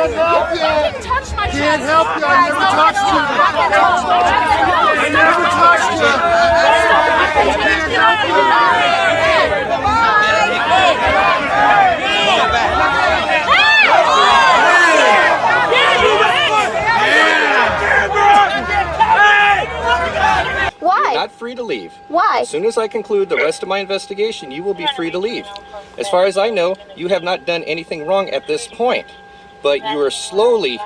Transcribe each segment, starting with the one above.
fucking touch my chest. Can't help you. I never touched you. I never touched you. I can't help you. Why? You're not free to leave. Why? As soon as I conclude the rest of my investigation, you will be free to leave. As far as I know, you have not done anything wrong at this point, but you are slowly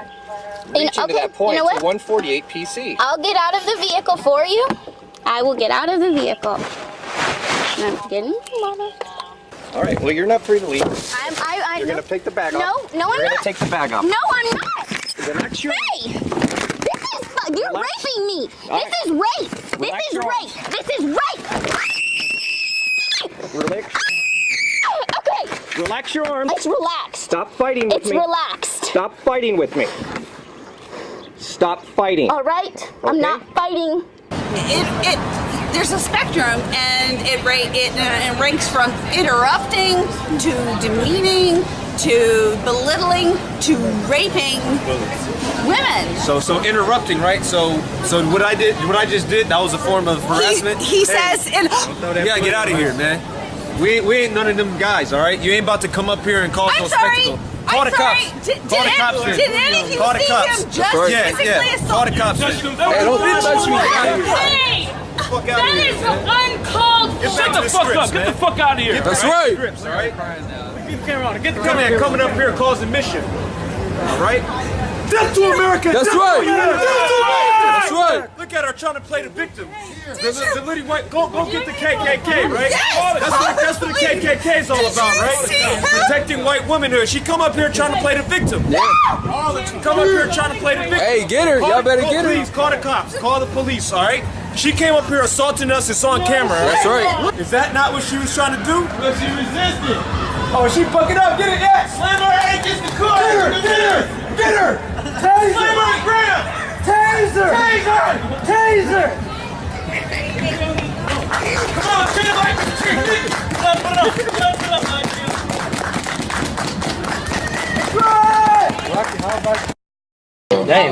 reaching to that point to 148 PC. I'll get out of the vehicle for you. I will get out of the vehicle. I'm getting mama. All right, well, you're not free to leave. You're going to take the bag off. No, I'm not. You're going to take the bag off. No, I'm not. Relax your... Hey! You're raping me. This is rape. This is rape. This is rape. Relax. Okay. Relax your arms. It's relaxed. Stop fighting with me. It's relaxed. Stop fighting with me. Stop fighting. All right. Okay. I'm not fighting. There's a spectrum, and it ranks from interrupting to demeaning to belittling to raping women. So interrupting, right? So what I just did, that was a form of harassment. He says, you gotta get out of here, man. We ain't none of them guys, all right? You ain't about to come up here and cause no spectacle. Call the cops. Did any of you see him just physically assault? Call the cops. Hey, don't touch me. Hey, that is uncalled. Shut the fuck up. Get the fuck out of here. That's right. Scripts, all right? Keep the camera on. Get the camera coming up here causing mission. All right? Death to America! That's right! That's right! Look at her trying to play the victim. The lady white, go get the KKK, right? That's what the KKK is all about, right? Protecting white womanhood. She come up here trying to play the victim. Yeah. Come up here trying to play the victim. Hey, get her! Y'all better get her! Please, call the cops. Call the police, all right? She came up here assaulting us. It's on camera, right? That's right. Is that not what she was trying to do? But she resisted. Oh, she fucking up. Get it, yeah. Slam her head against the car. Get her! Get her! Get her! Taser! Slam her, grab! Taser! Taser! Taser! Come on, get it like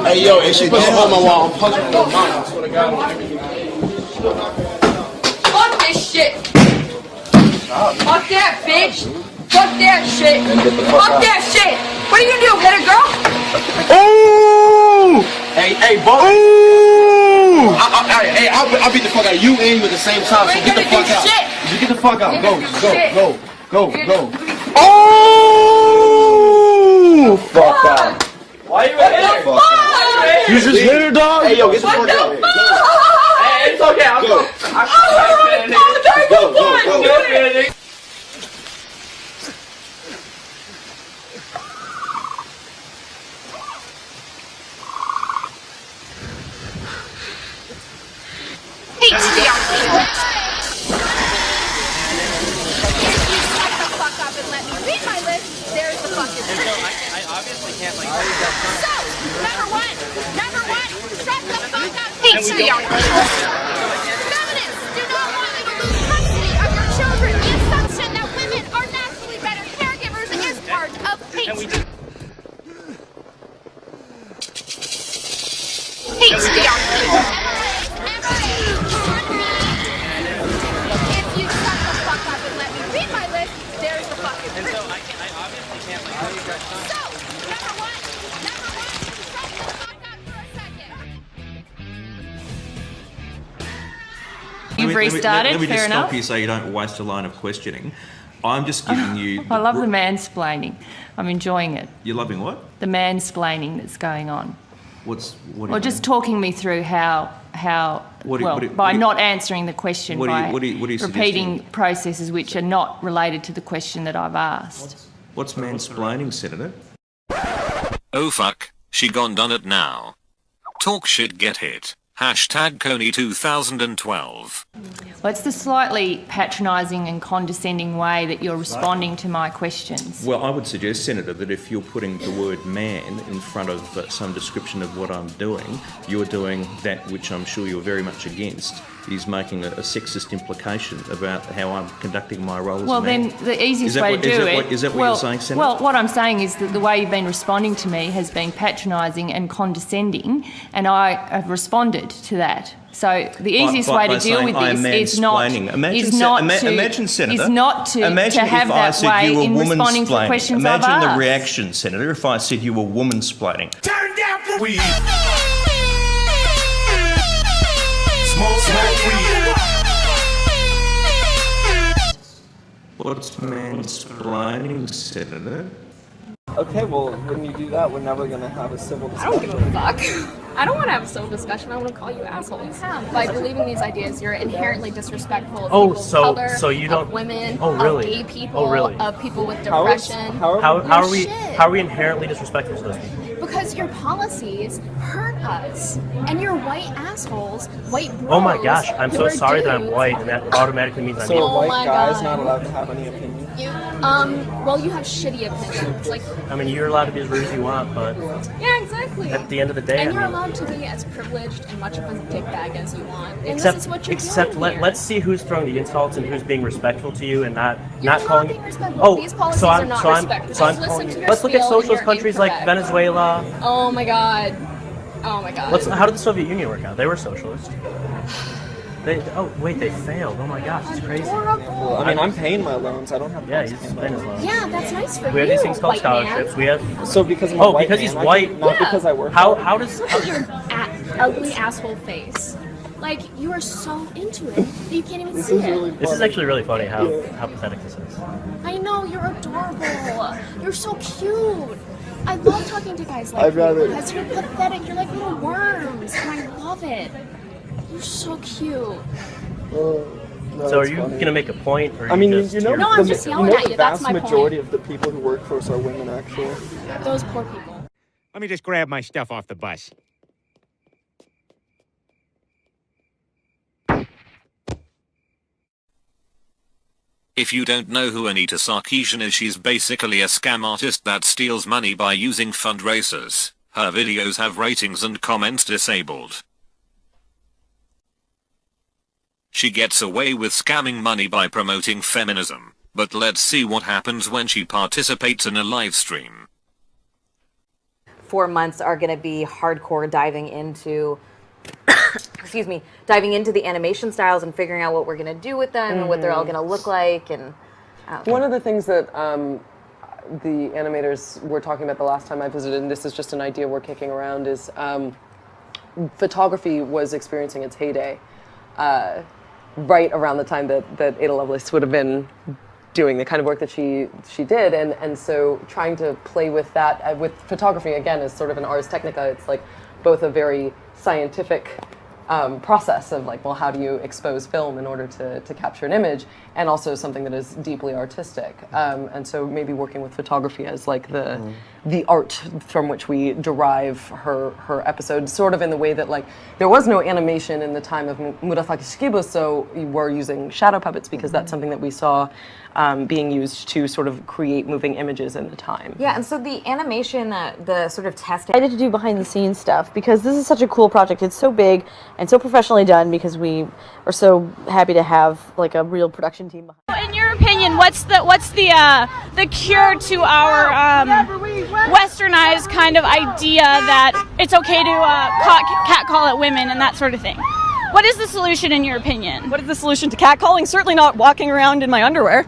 Hey, yo, if she puts on my wall, I'm punching her mom. I swear to God. Fuck this shit! Fuck that, bitch! Fuck that shit! Fuck that shit! What are you gonna do, hit a girl? Ooh! Hey, boy! Ooh! I'll beat the fuck out of you and you at the same time, so get the fuck out. Just get the fuck out. Go. Oh! Fuck out. Why you hit her? You just hit her, dog? Hey, yo, get the fuck out. Hey, it's okay. I'll go. Go. I obviously can't like. So, number one, shut the fuck up. Feminists do not want you to lose custody of your children. The assumption that women are naturally better caregivers is part of hate. If you shut the fuck up and let me read my list, there's the fucking proof. I obviously can't like. So, number one, shut the fuck up for a second. You've restarted, let me fair just enough. stop you so you don't waste a line of questioning. I'm just giving you... I love the mansplaining. I'm enjoying it. You're loving what? The mansplaining that's going on. What do you Or just talking me through how by not answering the question, by repeating processes which are not related to the question that I've asked. What's mansplaining, Senator? Oh fuck, she gone done it now. Talk shit, get hit. #Coney 2012. Well, it's the slightly patronising and condescending way that you're responding to my questions. Well, I would suggest, Senator, that if you're putting the word man in front of some description of what I'm doing, you're doing that which I'm sure you're very much against, is making a sexist implication about how I'm conducting my role as a man. Well, then the easiest way to do it... Is that what you're saying, Senator? Well, what I'm saying is that the way you've been responding to me has been patronising and condescending, and I have responded to that. So the easiest way to deal with this is not to have that way in responding to the questions I've asked. Imagine the reaction, Senator, if I said you were woman-splaining. Turn down for weed. Smoke weed. What's mansplaining, Senator? Okay, well, when you do that, we're never going to have a civil discussion. I don't give a fuck. I don't want to have a civil discussion. I want to call you assholes. By believing these ideas, you're inherently disrespectful of people of color, of women, of gay people, of people with depression. How are we inherently disrespectful to those people? Because your policies hurt us, and you're white assholes, white bros. Oh my gosh, I'm so sorry that I'm white, and that automatically means I'm So a white guy's not allowed to have any opinion? Well, you have shitty opinions. Like, I mean, you're allowed to be as rude as you want, but yeah, exactly. At the end of the day, and you're allowed to be as privileged and much of a dickbag as you want. And except, this is what you're doing here. let's see who's throwing the insults and who's being respectful to you and not calling you. Oh, these policies are not respectful. So I'm calling you. Let's look at socialist countries like Venezuela. Oh my god. Oh my god. How did the Soviet Union work out? They were socialist. They failed. Oh my gosh, it's crazy. Well, I mean, I'm paying my loans. I don't have. Yeah, he's paying his loans. Yeah, that's nice for you. We have these things called scholarships. Man. We have. So because I'm white because he's white, not because I work. How does? Look at your ugly asshole face. Like, you are so into it that you can't even see it. This is actually really funny. How pathetic this is. I know, you're adorable. You're so cute. I love talking to guys like you because you're pathetic. You're like little worms, and I love it. You're so cute. So are you going to make a point? Or I mean, I'm just yelling at you. That's my point. The vast majority of the people who work for us are women, actually. Those poor people. Let me just grab my stuff off the bus. If you don't know who Anita Sarkeesian is, she's basically a scam artist that steals money by using fundraisers. Her videos have ratings and comments disabled. She gets away with scamming money by promoting feminism, but let's see what happens when she participates in a live stream. 4 months are going to be hardcore diving into diving into the animation styles and figuring out what we're going to do with them and what they're all going to look like. And one of the things that the animators were talking about the last time I visited, and this is just an idea we're kicking around, is photography was experiencing its heyday right around the time that Ada Lovelace would have been doing the kind of work that she did, and so trying to play with that with photography again is sort of an ars technica. It's like both a very scientific process of like, well, how do you expose film in order to capture an image, and also something that is deeply artistic. And so maybe working with photography as like the art from which we derive her episodes, sort of in the way that like there was no animation in the time of Murasaki Shikibu, so we're using shadow puppets because that's something that we saw being used to sort of create moving images in the time. Yeah, and so the animation, the sort of testing. I did to do behind the scenes stuff because this is such a cool project. It's so big and so professionally done because we are so happy to have like a real production team behind. In your opinion, what's the cure to our westernized kind of idea that it's okay to catcall at women and that sort of thing? What is the solution in your opinion? What is the solution to catcalling? Certainly not walking around in my underwear.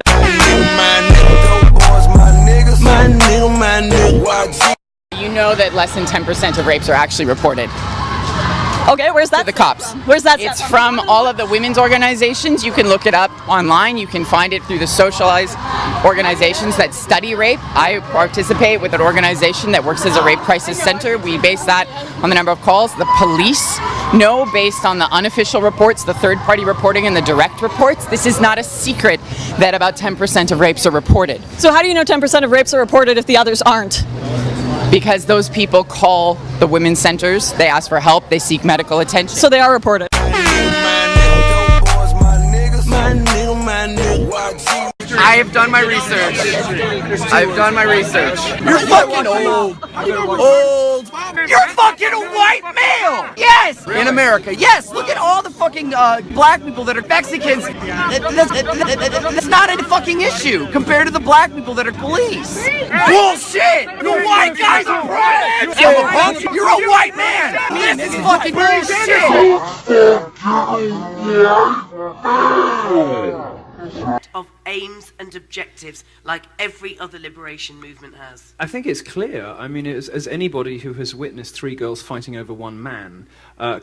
You know that less than 10% of rapes are actually reported. Okay, where's that? To the cops. Where's that? It's from all of the women's organizations. You can look it up online. You can find it through the socialized organizations that study rape. I participate with an organization that works as a rape crisis center. We base that on the number of calls. The police know based on the unofficial reports, the third-party reporting, and the direct reports. This is not a secret that about 10% of rapes are reported. So how do you know 10% of rapes are reported if the others aren't? Because those people call the women's centers, they ask for help, they seek medical attention. So they are reported. I have done my research. I've done my research. You're fucking old. Old. You're fucking a white male. Yes. In America. Yes. Look at all the fucking black people that are Mexicans. That's not a fucking issue compared to the black people that are police. Bullshit. The white guys are private. You're a white man. This is fucking bullshit. Of aims and objectives like every other liberation movement has. I think it's clear. I mean, as anybody who has witnessed 3 girls fighting over 1 man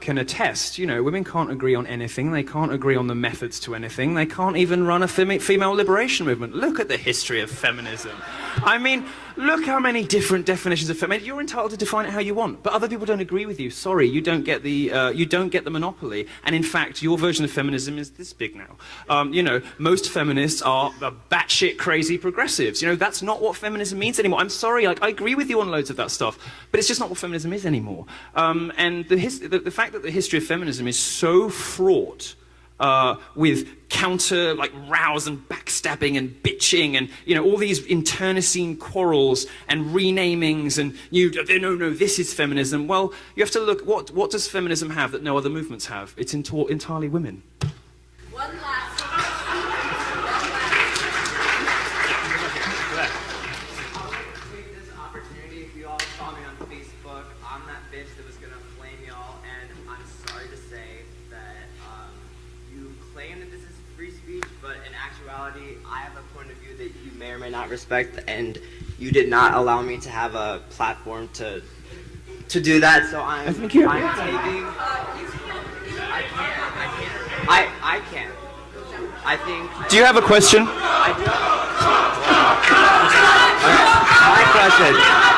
can attest, you know, women can't agree on anything. They can't agree on the methods to anything. They can't even run a female liberation movement. Look at the history of feminism. I mean, look how many different definitions of feminism. You're entitled to define it how you want, but other people don't agree with you. Sorry, you don't get the monopoly. And in fact, your version of feminism is this big now. You know, most feminists are batshit crazy progressives. You know, that's not what feminism means anymore. I'm sorry, like, I agree with you on loads of that stuff, but it's just not what feminism is anymore. And the fact that the history of feminism is so fraught with counter, like, rows and backstabbing and bitching and, you know, all these internecine quarrels and renamings and no, this is feminism. Well, you have to look, what does feminism have that no other movements have? It's entirely women. One last or may not respect, and you did not allow me to have a platform to do that. So I'm taking. I can't. I think. Do you have a question? I do.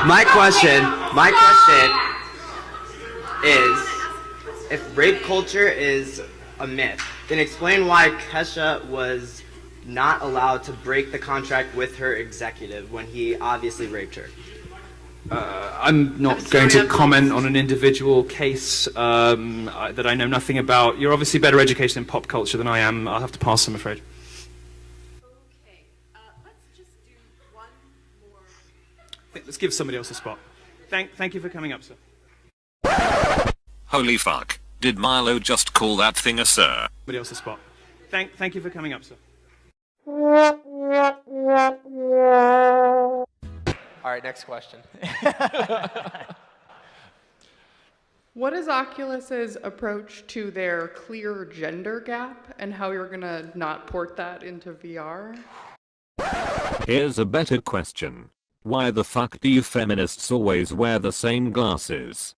My question is, if rape culture is a myth, then explain why Kesha was not allowed to break the contract with her executive when he obviously raped her. I'm not going to comment on an individual case that I know nothing about. You're obviously better educated in pop culture than I am. I'll have to pass, I'm afraid. Okay, let's just do one more. Let's give somebody else a spot. Thank you for coming up, sir. Holy fuck, did Milo just call that thing a sir? Somebody else a spot. Thank you for coming up, sir. All right, next question. What is Oculus's approach to their clear gender gap and how you're gonna not port that into VR? Here's a better question. Why the fuck do you feminists always wear the same glasses?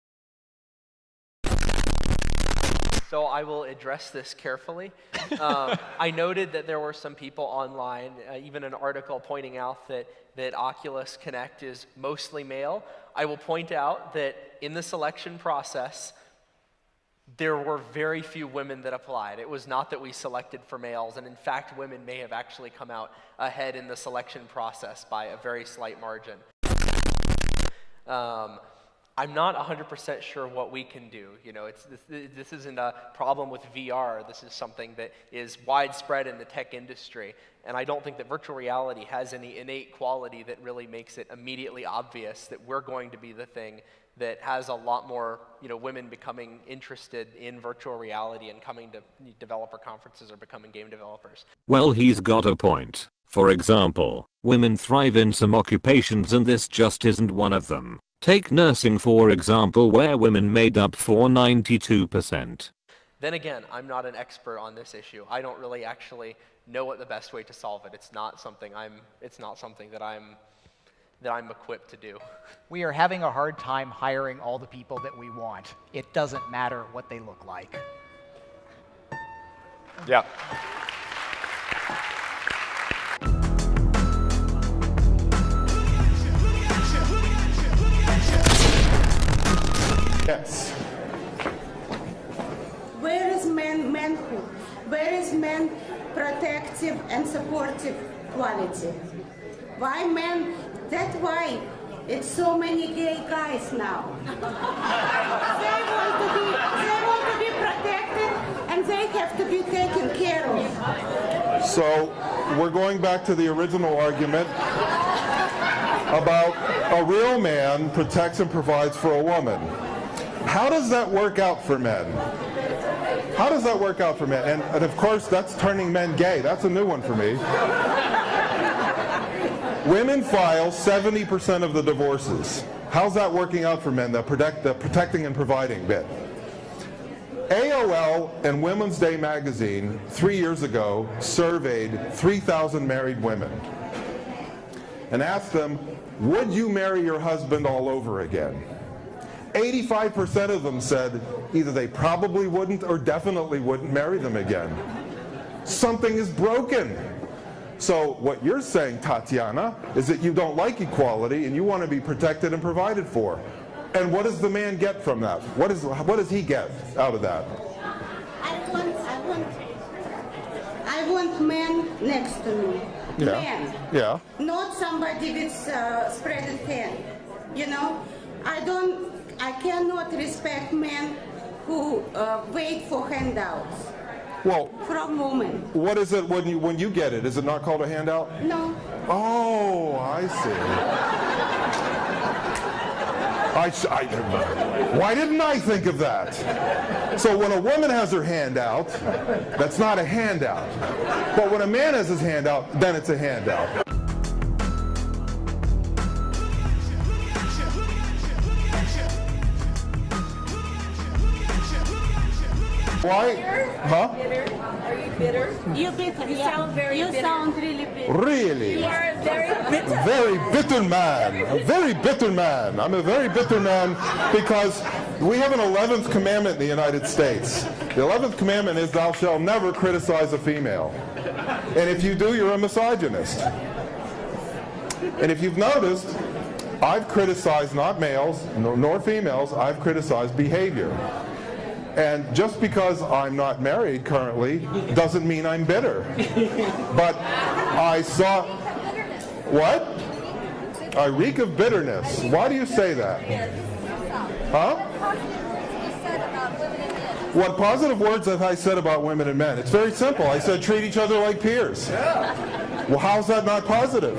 So I will address this carefully. I noted that there were some people online, even an article pointing out that Oculus Connect is mostly male. I will point out that in the selection process, there were very few women that applied. It was not that we selected for males, and in fact, women may have actually come out ahead in the selection process by a very slight margin. I'm not 100% sure what we can do. You know, this isn't a problem with VR. This is something that is widespread in the tech industry. And I don't think that virtual reality has any innate quality that really makes it immediately obvious that we're going to be the thing that has a lot more, you know, women becoming interested in virtual reality and coming to developer conferences or becoming game developers. Well, he's got a point. For example, women thrive in some occupations and this just isn't one of them. Take nursing for example, where women made up for 92%. Then again, I'm not an expert on this issue. I don't really actually know what the best way to solve it. It's not something that I'm equipped to do. We are having a hard time hiring all the people that we want. It doesn't matter what they look like. Yeah. Yes. Where is manhood? Where is man protective and supportive quality? Why men? That's why It's so many gay guys now. They want to be protected, and they have to be taken care of. So we're going back to the original argument about a real man protects and provides for a woman. How does that work out for men? How does that work out for men? And of course, that's turning men gay. That's a new one for me. Women file 70% of the divorces. How's that working out for men, the protecting and providing bit? AOL and Women's Day magazine 3 years ago surveyed 3,000 married women and asked them, would you marry your husband all over again? 85% of them said either they probably wouldn't or definitely wouldn't marry them again. Something is broken. So what you're saying, Tatiana, is that you don't like equality and you want to be protected and provided for. And what does the man get from that? What does he get out of that? I want men next to me. Yeah. Men. Yeah. Not somebody with spread hand. You know, I cannot respect men who wait for handouts. Well, from women. What is it when you get it? Is it not called a handout? No. Oh, I see. Why didn't I think of that? So when a woman has her hand out, that's not a handout. But when a man has his hand out, then it's a handout. Why? Huh? Are you bitter? You're bitter. You sound very bitter. You sound really bitter. Really? You are a very bitter. Very bitter man. A very bitter man. I'm a very bitter man because we have an 11th commandment in the United States. The 11th commandment is thou shalt never criticize a female. And if you do, you're a misogynist. And if you've noticed, I've criticized not males nor females, I've criticized behavior. And just because I'm not married currently doesn't mean I'm bitter. But I saw... What? I reek of bitterness. Why do you say that? Huh? What positive words have I said about women and men? It's very simple. I said treat each other like peers. Well, how's that not positive?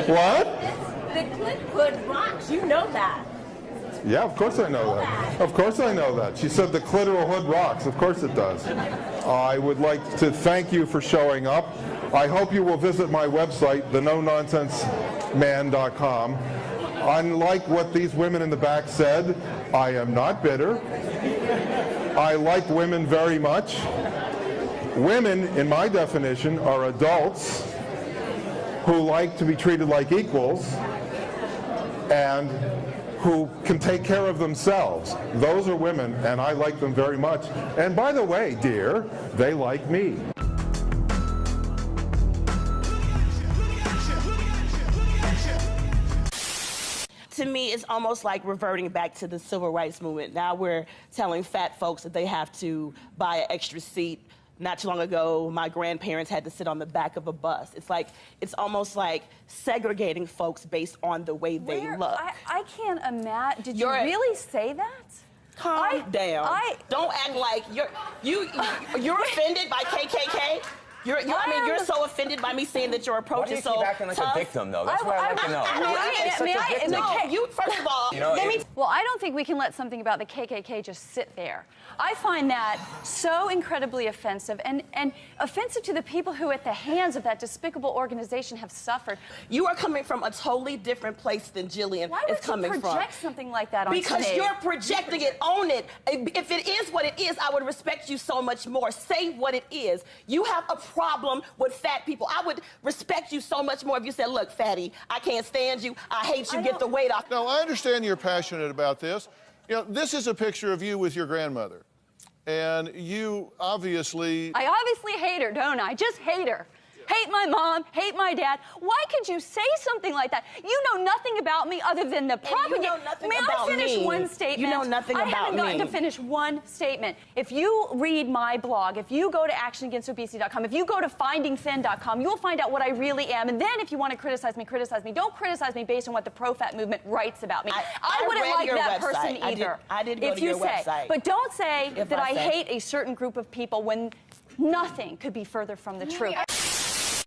What? The clipboard rocks. You know that. Yeah, of course I know that. Of course I know that. She said the clitoral hood rocks. Of course it does. I would like to thank you for showing up. I hope you will visit my website, thenononsenseman.com. Unlike what these women in the back said, I am not bitter. I like women very much. Women, in my definition, are adults who like to be treated like equals and who can take care of themselves. Those are women, and I like them very much. And by the way, dear, they like me. To me, it's almost like reverting back to the civil rights movement. Now we're telling fat folks that they have to buy an extra seat. Not too long ago, my grandparents had to sit on the back of a bus. It's almost like segregating folks based on the way they look. I can't imagine. Did you really say that? Calm down. Don't act like you're offended by KKK. You're so offended by me saying that your approach is so tough. Why do you keep acting like a victim, though? That's what I'd like to know. First of all, well, I don't think we can let something about the KKK just sit there. I find that so incredibly offensive and offensive to the people who, at the hands of that despicable organization, have suffered. You are coming from a totally different place than Jillian is coming from. Why would you project something like that on Because stage? you're projecting it, own it. If it is what it is, I would respect you so much more. Say what it is. You have a problem with fat people. I would respect you so much more if you said, look, fatty, I can't stand you. I hate you. Get the weight off. Now, I understand you're passionate about this. You know, this is a picture of you with your grandmother. And you obviously... I obviously hate her, don't I? Just hate her. hate my mom, hate my dad. Why could you say something like that? You know nothing about me other than the propaganda. You know nothing May about I finish me. one statement? You know nothing I about haven't gotten me. to finish one statement. If you read my blog, if you go to actionagainstobesity.com, if you go to findingthin.com, you'll find out what I really am. And then if you want to criticize me, criticize me. Don't criticize me based on what the pro-fat movement writes about me. I wouldn't read like your that website. person either. I did go if to you your say, website. But don't say If that I say. hate a certain group of people when nothing could be further from the truth.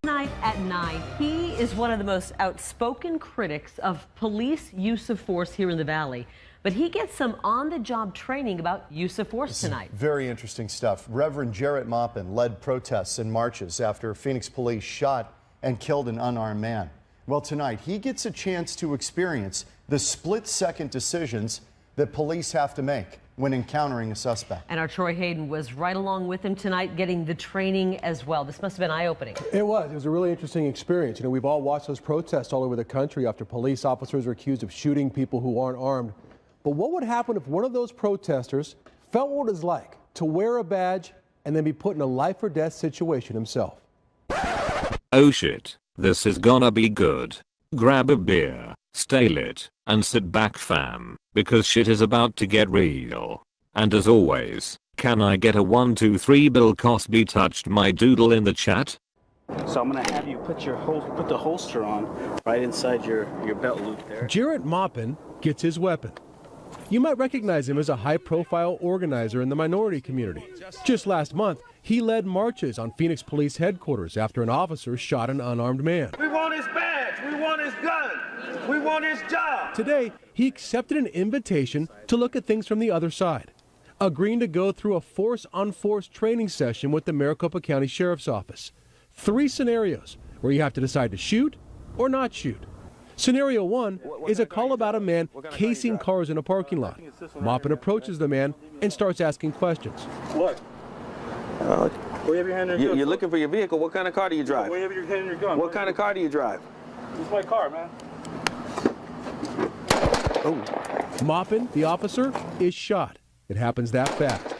Tonight at 9, he is one of the most outspoken critics of police use of force here in the Valley. But he gets some on-the-job training about use of force tonight. Very interesting stuff. Reverend Jarrett Maupin led protests and marches after Phoenix police shot and killed an unarmed man. Well, tonight he gets a chance to experience the split-second decisions that police have to make when encountering a suspect. And our Troy Hayden was right along with him tonight getting the training as well. This must have been eye-opening. It was a really interesting experience. You know, we've all watched those protests all over the country after police officers are accused of shooting people who aren't armed. But what would happen if one of those protesters felt what it was like to wear a badge and then be put in a life or death situation himself? Oh shit, this is gonna be good. Grab a beer, stay lit, and sit back fam, because shit is about to get real. And as always, can I get a 1, 2, 3 Bill Cosby touched my doodle in the chat? So I'm gonna have you put the holster on right inside your belt loop there. Jarrett Maupin gets his weapon. You might recognize him as a high-profile organizer in the minority community. Just last month, he led marches on Phoenix Police headquarters after an officer shot an unarmed man. We want his badge, we want his gun, we want his job. Today, he accepted an invitation to look at things from the other side, agreeing to go through a force-on-force training session with the Maricopa County Sheriff's Office. 3 scenarios where you have to decide to shoot or not shoot. Scenario 1 is a call about a man casing cars in a parking lot. Maupin approaches the man and starts asking questions. What? Where you have your hand in your gun? You're looking for your vehicle. What kind of car do you drive? Where you have your hand in your gun? What kind of car do you drive? It's my car, man. Maupin, the officer, is shot. It happens that fast.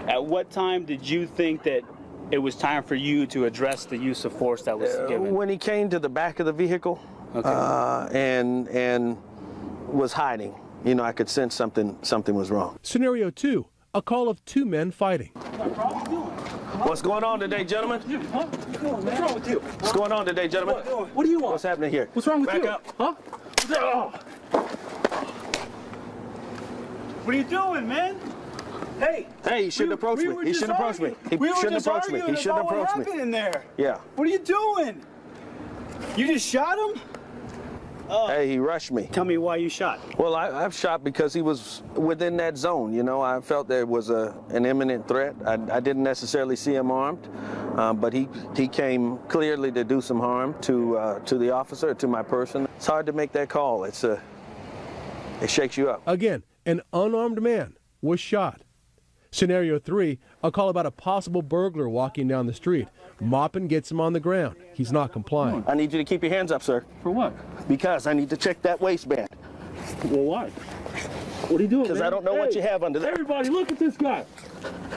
At what time did you think that it was time for you to address the use of force that was given? When he came to the back of the vehicle, and was hiding. You know, I could sense something was wrong. Scenario 2, a call of 2 men fighting. What's going on today, gentlemen? What's wrong with you? What's going on today, gentlemen? What do you want? What's happening here? What's wrong with Back you? up. Huh? What are you doing, man? Hey! Hey, he shouldn't approach me. He shouldn't approach me. He shouldn't approach me. He shouldn't approach me. What happened in there? Yeah. What are you doing? You just shot him? Hey, he rushed me. Tell me why you shot. Well, I've shot because he was within that zone. You know, I felt there was an imminent threat. I didn't necessarily see him armed, but he came clearly to do some harm to the officer, to my person. It's hard to make that call. It shakes you up. Again, an unarmed man was shot. Scenario 3, a call about a possible burglar walking down the street. Maupin gets him on the ground. He's not complying. I need you to keep your hands up, sir. For what? Because I need to check that waistband. Well, why? What are you doing, Because I don't know what you have under there. Everybody, look at this guy.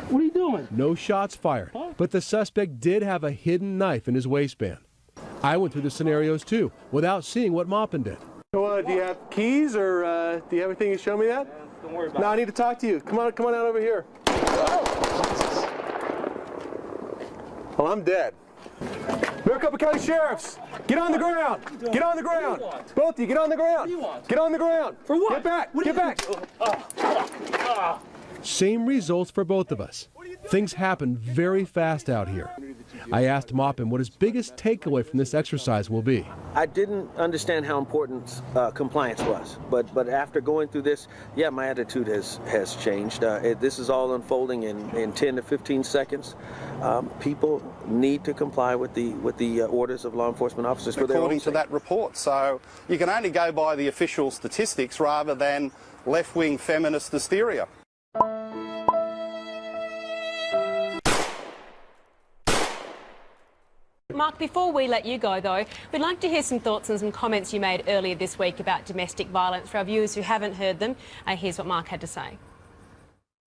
What are you doing? No shots fired, but the suspect did have a hidden knife in his waistband. I went through the scenarios too, without seeing what Maupin did. So, do you have keys, or do you have anything to show me that? Don't worry about it. No, I need to talk to you. Come on out over here. Well, I'm dead. Maricopa County Sheriffs, get on the ground. Get on the ground. Both of you, get on the ground. Get on the ground. For what? Get back. Get back. Same results for both of us. Things happen very fast out here. I asked Maupin what his biggest takeaway from this exercise will be. I didn't understand how important compliance was, but after going through this, yeah, my attitude has changed. This is all unfolding in 10 to 15 seconds. People need to comply with the orders of law enforcement officers for their own according to that report. So you can only go by the official statistics rather than left-wing feminist hysteria. Mark, before we let you go, though, we'd like to hear some thoughts and some comments you made earlier this week about domestic violence. For our viewers who haven't heard them, here's what Mark had to say.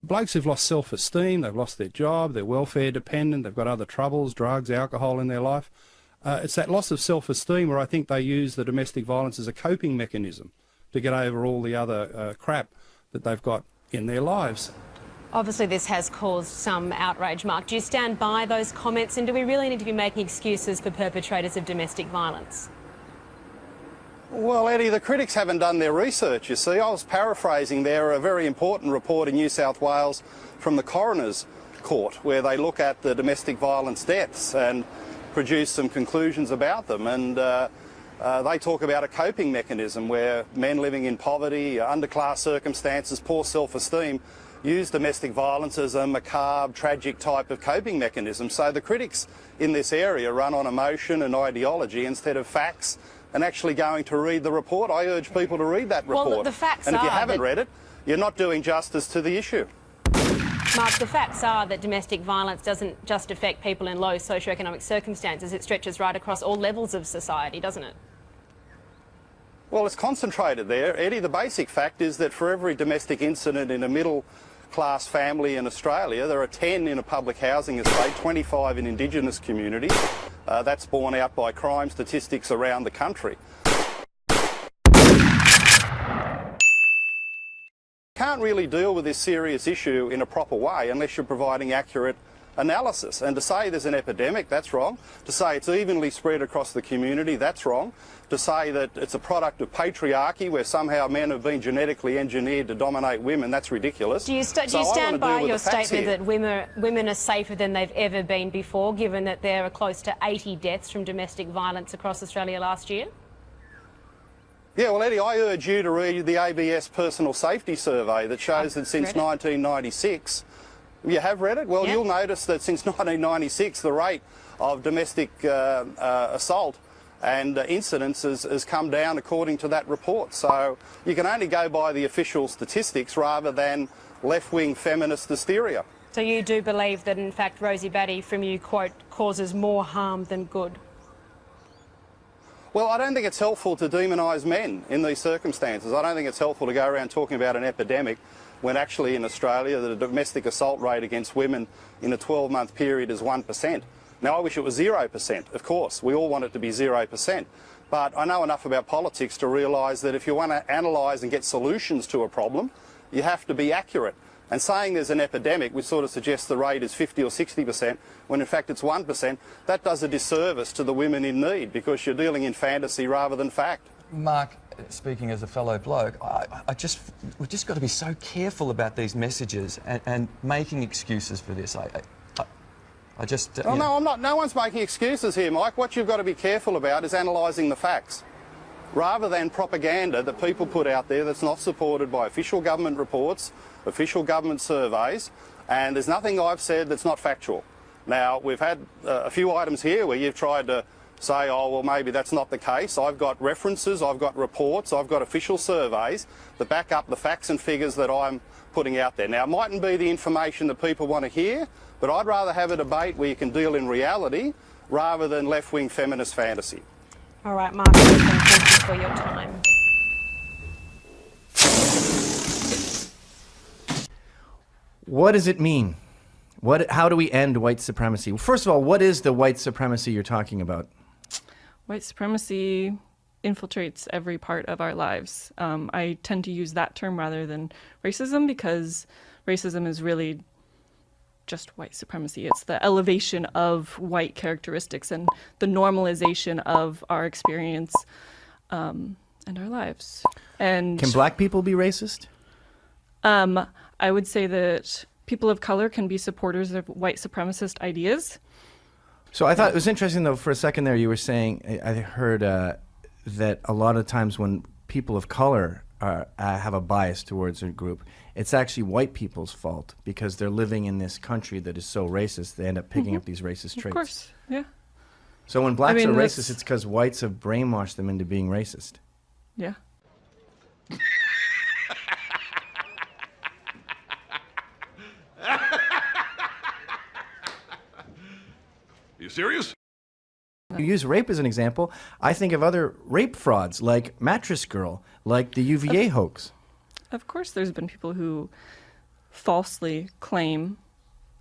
Blokes who've lost self-esteem, they've lost their job, they're welfare dependent, they've got other troubles, drugs, alcohol in their life. It's that loss of self-esteem where I think they use the domestic violence as a coping mechanism to get over all the other crap that they've got in their lives. Obviously, this has caused some outrage, Mark. Do you stand by those comments, and do we really need to be making excuses for perpetrators of domestic violence? Well, Eddie, the critics haven't done their research, you see. I was paraphrasing there a very important report in New South Wales from the Coroner's Court, where they look at the domestic violence deaths and produce some conclusions about them. And they talk about a coping mechanism where men living in poverty, underclass circumstances, poor self-esteem, use domestic violence as a macabre, tragic type of coping mechanism. So the critics in this area run on emotion and ideology instead of facts and actually going to read the report. I urge people to read that report. Well, the facts and if you are haven't that... read it, you're not doing justice to the issue. Mark, the facts are that domestic violence doesn't just affect people in low socioeconomic circumstances. It stretches right across all levels of society, doesn't it? Well, it's concentrated there. Eddie, the basic fact is that for every domestic incident in a middle-class family in Australia, there are 10 in a public housing estate, 25 in Indigenous communities. That's borne out by crime statistics around the country. Can't really deal with this serious issue in a proper way unless you're providing accurate analysis. And to say there's an epidemic, that's wrong. To say it's evenly spread across the community, that's wrong. To say that it's a product of patriarchy where somehow men have been genetically engineered to dominate women, that's ridiculous. Do you stand by your statement that women are safer than they've ever been before, given that there are close to 80 deaths from domestic violence across Australia last year? Yeah, well, Eddie, I urge you to read the ABS Personal Safety Survey that shows that since 1996... You have read it? Well, yeah. You'll notice that since 1996, the rate of domestic assault and incidents has come down according to that report. So you can only go by the official statistics rather than left-wing feminist hysteria. So you do believe that, in fact, Rosie Batty, from you, quote, causes more harm than good? Well, I don't think it's helpful to demonise men in these circumstances. I don't think it's helpful to go around talking about an epidemic when actually in Australia the domestic assault rate against women in a 12-month period is 1%. Now, I wish it was 0%, of course. We all want it to be 0%. But I know enough about politics to realise that if you want to analyse and get solutions to a problem, you have to be accurate. And saying there's an epidemic, which sort of suggests the rate is 50 or 60%, when in fact it's 1%, that does a disservice to the women in need because you're dealing in fantasy rather than fact. Mark, speaking as a fellow bloke, we've just got to be so careful about these messages and making excuses for this. I just... Oh, no, I'm not. No one's making excuses here, Mike. What you've got to be careful about is analysing the facts, rather than propaganda that people put out there that's not supported by official government reports, official government surveys, and there's nothing I've said that's not factual. Now, we've had a few items here where you've tried to say, oh, well, maybe that's not the case. I've got references, I've got reports, I've got official surveys that back up the facts and figures that I'm putting out there. Now, it mightn't be the information that people want to hear, but I'd rather have a debate where you can deal in reality rather than left-wing feminist fantasy. All right, Mark, thank you for your time. What does it mean? How do we end white supremacy? Well, first of all, what is the white supremacy you're talking about? White supremacy infiltrates every part of our lives. I tend to use that term rather than racism because racism is really just white supremacy. It's the elevation of white characteristics and the normalization of our experience and our lives. And can black people be racist? I would say that people of color can be supporters of white supremacist ideas. So I thought it was interesting, though, for a second there you were saying, I heard that a lot of times when people of color have a bias towards a group, it's actually white people's fault because they're living in this country that is so racist, they end up picking up these racist traits. Of course, yeah. So when blacks are racist, it's because whites have brainwashed them into being racist. Yeah. You serious? You use rape as an example. I think of other rape frauds like Mattress Girl, like the UVA hoax. Of course there's been people who falsely claim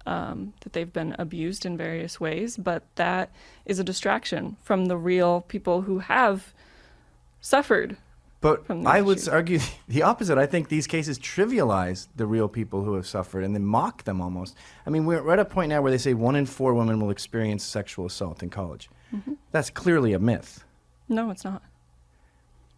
that they've been abused in various ways, but that is a distraction from the real people who have suffered. But I would argue the opposite. I think these cases trivialize the real people who have suffered and then mock them almost. I mean, we're at a point now where they say 1 in 4 women will experience sexual assault in college. That's clearly a myth. No, it's not.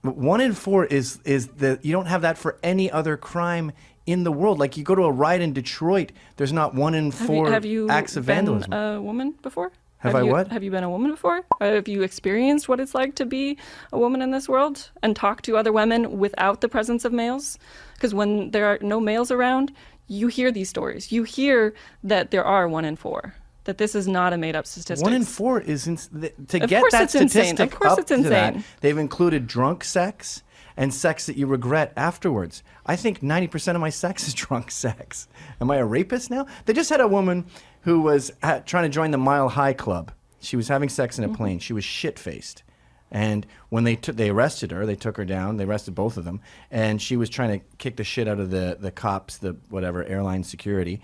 1 in 4 is the, you don't have that for any other crime in the world. Like, you go to a riot in Detroit, there's not 1 in 4 acts of vandalism. Have you been a woman before? Have I what? Have you been a woman before? Have you experienced what it's like to be a woman in this world and talk to other women without the presence of males? Because when there are no males around, you hear these stories. You hear that there are 1 in 4. That this is not a made-up statistic. 1 in 4 is to Of get course that it's insane. statistic Of course up it's to that. insane. They've included drunk sex and sex that you regret afterwards. I think 90% of my sex is drunk sex. Am I a rapist now? They just had a woman who was trying to join the Mile High Club. She was having sex in a plane. She was shit-faced. And when they arrested her, they took her down. They arrested both of them. And she was trying to kick the shit out of the cops, the whatever, airline security.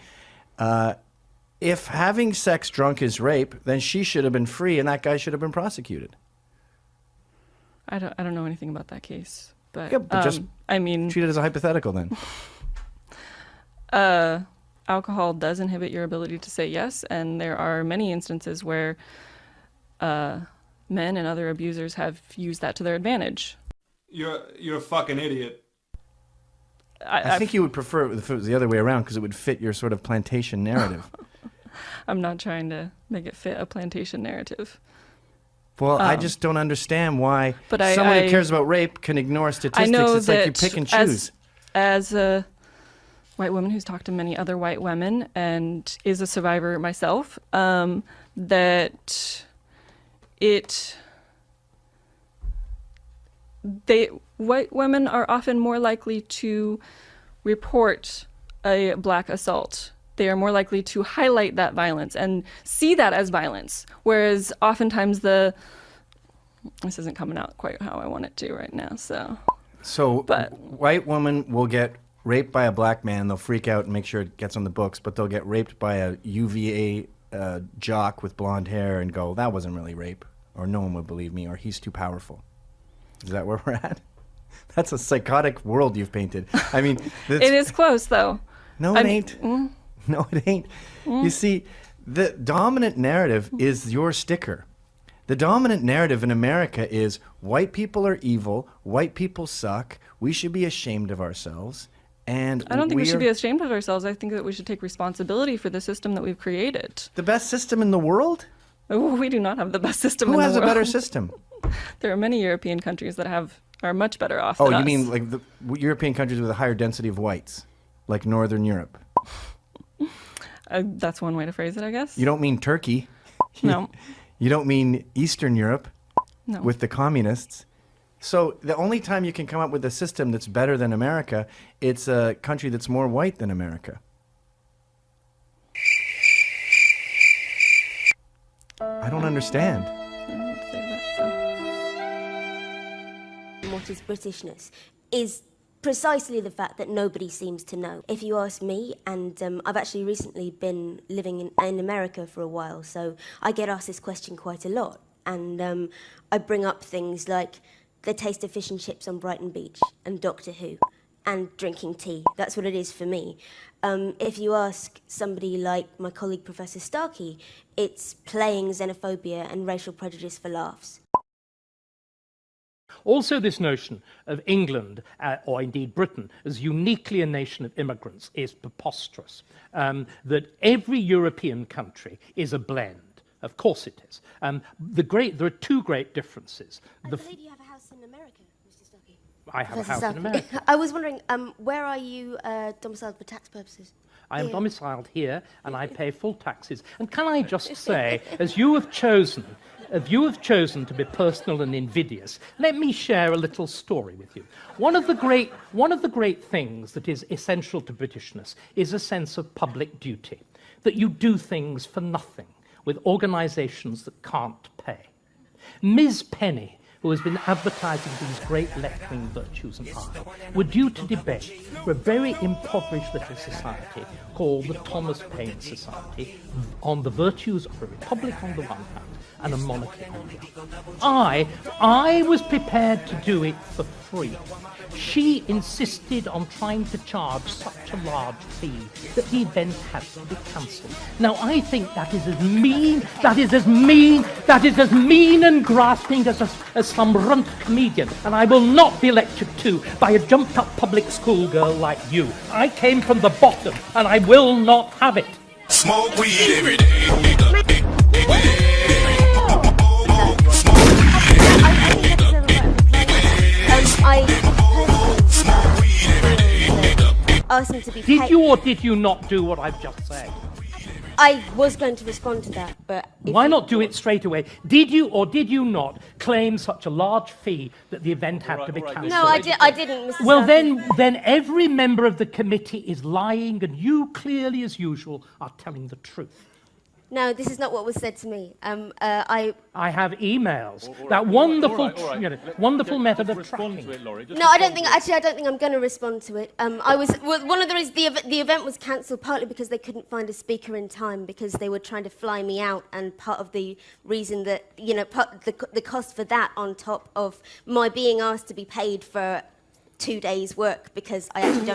If having sex drunk is rape, then she should have been free and that guy should have been prosecuted. I don't know anything about that case. But, Yeah, but just I mean, treat it as a hypothetical then. Alcohol does inhibit your ability to say yes, and there are many instances where men and other abusers have used that to their advantage. You're a fucking idiot. I think you would prefer it if it was the other way around because it would fit your sort of plantation narrative. I'm not trying to make it fit a plantation narrative. Well, I just don't understand why someone who cares about rape can ignore statistics. I know it's that like you pick and choose. As a white woman who's talked to many other white women and is a survivor myself, that white women are often more likely to report a black assault. They are more likely to highlight that violence and see that as violence. Whereas oftentimes this isn't coming out quite how I want it to right now. So white women will get raped by a black man. They'll freak out and make sure it gets on the books, but they'll get raped by a UVA jock with blonde hair and go, that wasn't really rape, or no one would believe me, or he's too powerful. Is that where we're at? That's a psychotic world you've painted. I mean, it is close though. No, it ain't. No, it ain't. You see, the dominant narrative is your sticker. The dominant narrative in America is white people are evil, white people suck, we should be ashamed of ourselves. And I don't think we should be ashamed of ourselves. I think that we should take responsibility for the system that we've created. The best system in the world? Oh, we do not have the best system in the world. Who has a better system? There are many European countries that are much better off than us. You mean like the European countries with a higher density of whites, like Northern Europe? That's one way to phrase it, I guess. You don't mean Turkey. No. You don't mean Eastern Europe No. with the communists. So the only time you can come up with a system that's better than America, it's a country that's more white than America. I don't understand. What is Britishness is precisely the fact that nobody seems to know. If you ask me, and I've actually recently been living in America for a while, so I get asked this question quite a lot. And I bring up things like the taste of fish and chips on Brighton Beach and Doctor Who and drinking tea. That's what it is for me. If you ask somebody like my colleague Professor Starkey, it's playing xenophobia and racial prejudice for laughs. Also, this notion of England, or indeed Britain, as uniquely a nation of immigrants is preposterous. That every European country is a blend. Of course it is. There are two great differences. I believe you have a house in America, Mr. Starkey. I have a house in America. I was wondering, where are you domiciled for tax purposes? I am domiciled here, and I pay full taxes. And can I just say, as you have chosen to be personal and invidious, let me share a little story with you. One of the great things that is essential to Britishness is a sense of public duty, that you do things for nothing with organisations that can't pay. Ms. Penny who has been advertising these great left-wing virtues, and I were due to debate for a very impoverished little society called the Thomas Paine Society on the virtues of a republic on the one hand and a monarchy on the other. I was prepared to do it for free. She insisted on trying to charge such a large fee that the event had to be cancelled. Now, I think that is as mean and grasping as some runt comedian, and I will not be lectured to by a jumped-up public school girl like you. I came from the bottom, and I will not have it. Smoke weed every day. Asked him to be Did you or did you not do what I've just said? I was going to respond to that, but... Why not do it straight away? Did you or did you not claim such a large fee that the event had to be cancelled? No, I didn't, Mr. Well, Starkey. then every member of the committee is lying, and you, clearly as usual, are telling the truth. No, this is not what was said to me. I have emails. That wonderful, wonderful method of tracking. No, I don't think I'm going to respond to it. One of the reasons the event was cancelled partly because they couldn't find a speaker in time because they were trying to fly me out, and part of the reason that the cost for that on top of my being asked to be paid for 2 days' work because I actually